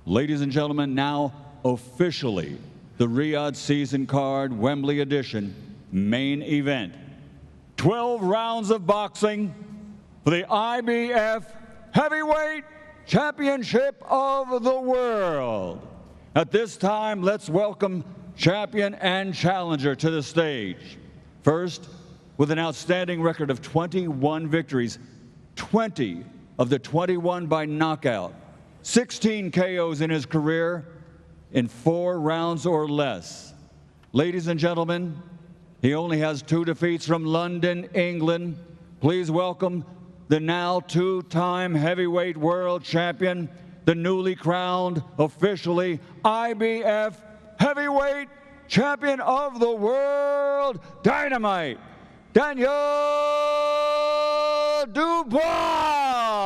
Ladies and gentlemen, now officially the Riyadh Season Card Wembley Edition main event. 12 rounds of boxing for the IBF Heavyweight Championship of the World. At this time, let's welcome champion and challenger to the stage. First, with an outstanding record of 21 victories, 20 of the 21 by knockout, 16 KOs in his career in 4 rounds or less. Ladies and gentlemen, he only has 2 defeats from London, England. Please welcome the now 2-time heavyweight world champion, the newly crowned, officially IBF Heavyweight Champion of the World, Dynamite, Daniel Dubois.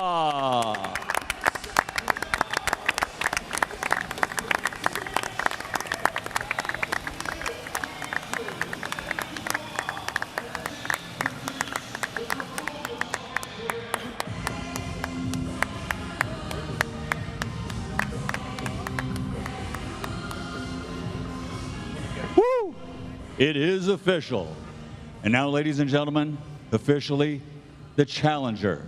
It is official. And now, ladies and gentlemen, officially the challenger,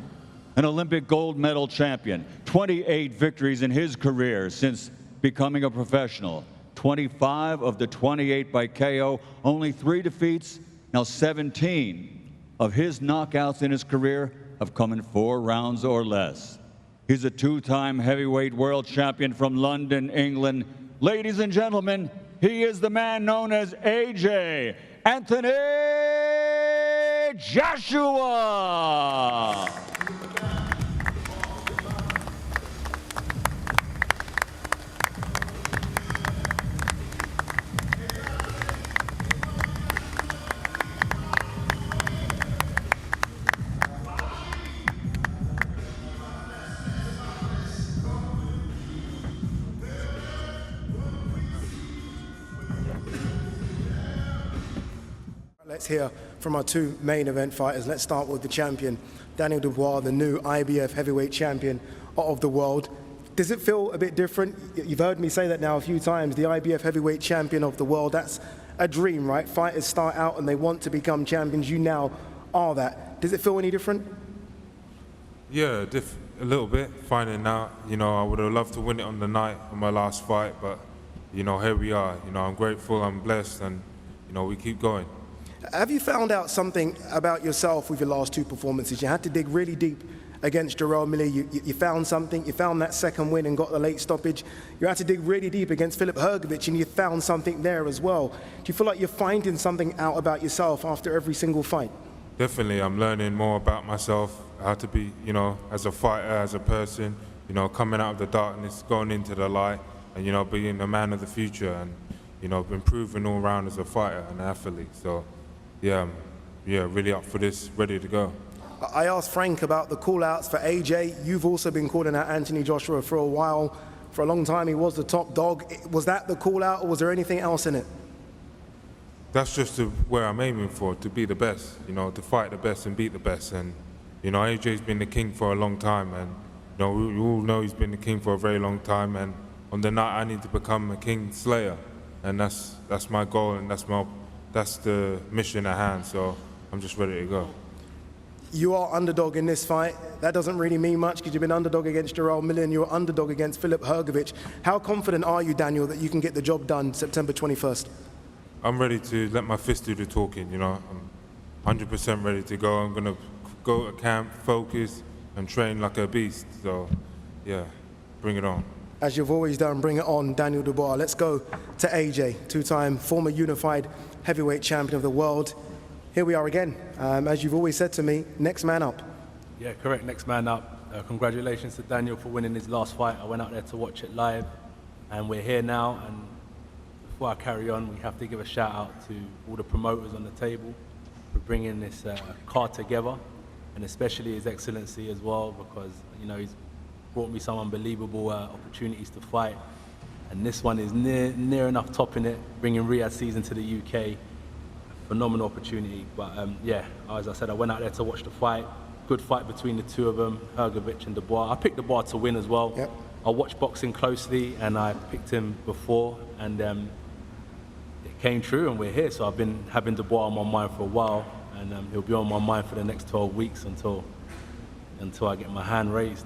an Olympic gold medal champion, 28 victories in his career since becoming a professional, 25 of the 28 by KO, only 3 defeats. Now 17 of his knockouts in his career have come in 4 rounds or less. He's a 2-time heavyweight world champion from London, England. Ladies and gentlemen, he is the man known as AJ, Anthony Joshua. Let's hear from our 2 main event fighters. Let's start with the champion, Daniel Dubois, the new IBF heavyweight champion of the world. Does it feel a bit different? You've heard me say that now a few times, the IBF heavyweight champion of the world. That's a dream, right? Fighters start out and they want to become champions. You now are that. Does it feel any different? Yeah, a little bit, finding out. You know, I would have loved to win it on the night of my last fight, but, you know, here we are. You know, I'm grateful, I'm blessed, and, you know, we keep going. Have you found out something about yourself with your last 2 performances? You had to dig really deep against Jarrell Miller. You found something. You found that second win and got the late stoppage. You had to dig really deep against Filip Hrgović, and you found something there as well. Do you feel like you're finding something out about yourself after every single fight? Definitely, I'm learning more about myself, how to be, you know, as a fighter, as a person, you know, coming out of the darkness, going into the light, and, you know, being the man of the future, and, you know, improving all around as a fighter and athlete. So, yeah, really up for this, ready to go. I asked Frank about the call-outs for AJ. You've also been calling out Anthony Joshua for a while. For a long time, he was the top dog. Was that the call-out, or was there anything else in it? That's just where I'm aiming for, to be the best, you know, to fight the best and beat the best. And, you know, AJ's been the king for a long time, and, you know, we all know he's been the king for a very long time, and on the night I need to become a king slayer, and that's my goal, and that's the mission at hand, so I'm just ready to go. You are underdog in this fight. That doesn't really mean much because you've been underdog against Jarrell Miller and you're underdog against Filip Hrgović. How confident are you, Daniel, that you can get the job done September 21st? I'm ready to let my fist do the talking, you know. I'm 100% ready to go. I'm going to go to camp, focus, and train like a beast. So, yeah, bring it on. As you've always done, bring it on, Daniel Dubois. Let's go to AJ, 2-time former unified heavyweight champion of the world. Here we are again. As you've always said to me, next man up. Yeah, correct, next man up. Congratulations to Daniel for winning his last fight. I went out there to watch it live, and we're here now. And before I carry on, we have to give a shout out to all the promoters on the table for bringing this card together, and especially His Excellency as well, because, you know, he's brought me some unbelievable opportunities to fight, and this one is near enough topping it, bringing Riyadh Season to the UK. Phenomenal opportunity, but yeah, as I said, I went out there to watch the fight. Good fight between the 2 of them, Hrgović and Dubois. I picked Dubois to win as well. Yep. I watch boxing closely, and I picked him before, and it came true, and we're here. So I've been having Dubois on my mind for a while, and he'll be on my mind for the next 12 weeks until I get my hand raised.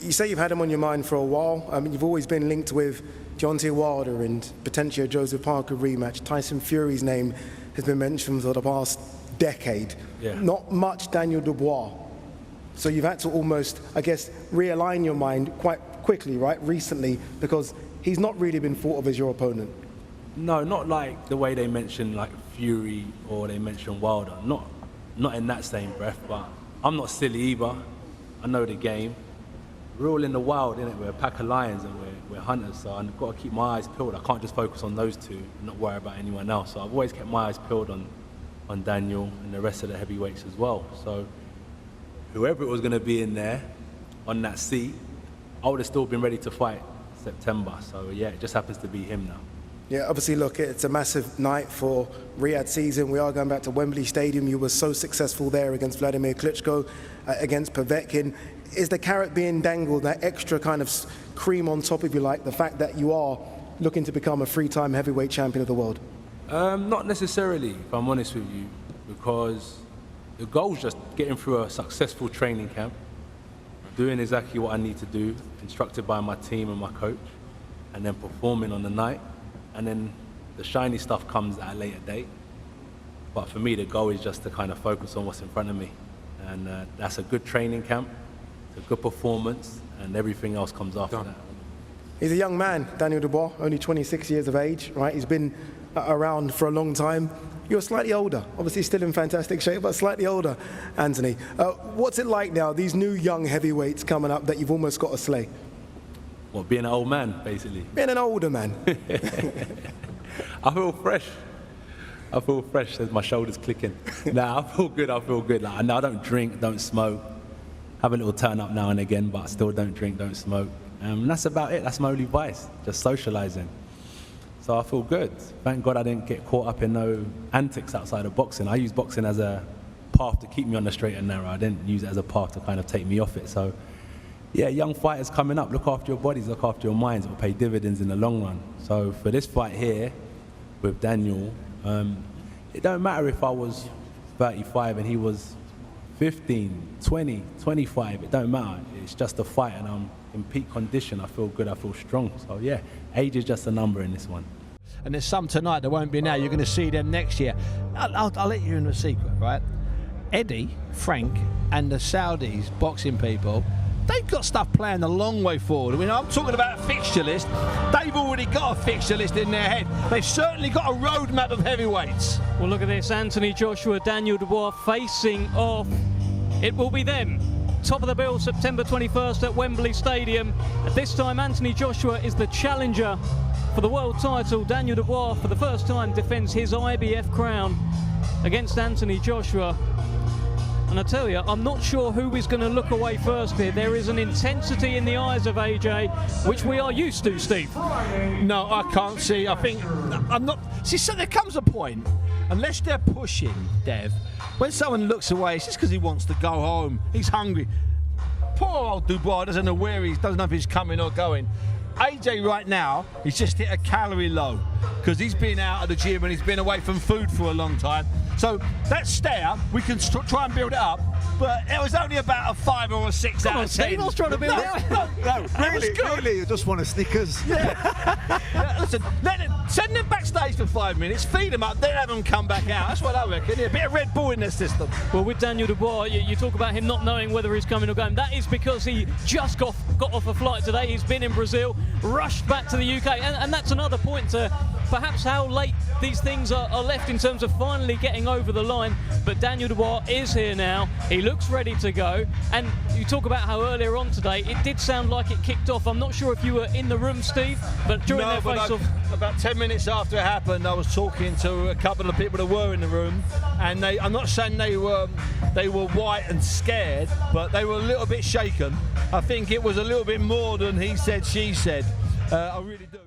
You say you've had him on your mind for a while. I mean, you've always been linked with Deontay Wilder and potentially a Joseph Parker rematch. Tyson Fury's name has been mentioned for the past decade. Yeah. Not much Daniel Dubois. So you've had to almost, I guess, realign your mind quite quickly, right, recently, because he's not really been thought of as your opponent. No, not like the way they mention like Fury or they mention Wilder. Not in that same breath, but I'm not silly either. I know the game. We're all in the wild, innit? We're a pack of lions and we're hunters, so I've got to keep my eyes peeled. I can't just focus on those two and not worry about anyone else. So I've always kept my eyes peeled on Daniel and the rest of the heavyweights as well. So whoever it was going to be in there on that seat, I would have still been ready to fight September. So yeah, it just happens to be him now. Yeah, obviously, look, it's a massive night for Riyadh season. We are going back to Wembley Stadium. You were so successful there against Vladimir Klitschko, against Povetkin. Is the carrot being dangled, that extra kind of cream on top, if you like, the fact that you are looking to become a three-time heavyweight champion of the world? Not necessarily, if I'm honest with you, because the goal is just getting through a successful training camp, doing exactly what I need to do, instructed by my team and my coach, and then performing on the night. And then the shiny stuff comes at a later date. But for me, the goal is just to kind of focus on what's in front of me. And that's a good training camp, it's a good performance, and everything else comes after that. He's a young man, Daniel Dubois, only 26 years of age, right? He's been around for a long time. You're slightly older, obviously still in fantastic shape, but slightly older, Anthony. What's it like now, these new young heavyweights coming up that you've almost got to slay? Well, being an old man, basically. Being an older man. I feel fresh. I feel fresh as my shoulders clicking. Nah, I feel good. Like, I don't drink, don't smoke. Have a little turn up now and again, but I still don't drink, don't smoke. That's about it. That's my only vice, just socializing. So I feel good. Thank God I didn't get caught up in no antics outside of boxing. I use boxing as a path to keep me on the straight and narrow. I didn't use it as a path to kind of take me off it. So yeah, young fighters coming up, look after your bodies, look after your minds. It will pay dividends in the long run. So for this fight here with Daniel, it don't matter if I was 35 and he was 15, 20, 25. It don't matter. It's just a fight, and I'm in peak condition. I feel good. I feel strong. So yeah, age is just a number in this one. And there's some tonight that won't be now. You're going to see them next year. I'll let you in a secret, right? Eddie, Frank, and the Saudis boxing people, they've got stuff planned a long way forward. I mean, I'm talking about a fixture list. They've already got a fixture list in their head. They've certainly got a roadmap of heavyweights. Well, look at this. Anthony Joshua, Daniel Dubois facing off. It will be them. Top of the bill, September 21st at Wembley Stadium. At this time, Anthony Joshua is the challenger for the world title. Daniel Dubois, for the first time, defends his IBF crown against Anthony Joshua. And I tell you, I'm not sure who is going to look away first here. There is an intensity in the eyes of AJ, which we are used to, Steve. No, I can't see. I think I'm not. See, so there comes a point, unless they're pushing, Dev, when someone looks away, it's just because he wants to go home. He's hungry. Poor old Dubois doesn't know where he doesn't know if he's coming or going. AJ right now, he's just hit a calorie low because he's been out of the gym and he's been away from food for a long time. So that stare, we can try and build it up, but it was only about a 5 or a 6 out of 10. Steve, I was trying to build it up. No, really, you just want a Snickers. Yeah, listen, send them backstage for 5 minutes, feed them up, then have them come back out. That's what I reckon. Yeah, a bit of Red Bull in their system. Well, with Daniel Dubois, you talk about him not knowing whether he's coming or going. That is because he just got off a flight today. He's been in Brazil, rushed back to the UK, and that's another point to perhaps how late these things are left in terms of finally getting over the line. But Daniel Dubois is here now. He looks ready to go. And you talk about how earlier on today, it did sound like it kicked off. I'm not sure if you were in the room, Steve, but during their face-off... About 10 minutes after it happened, I was talking to a couple of people that were in the room, and I'm not saying they were white and scared, but they were a little bit shaken. I think it was a little bit more than he said, she said. I really do.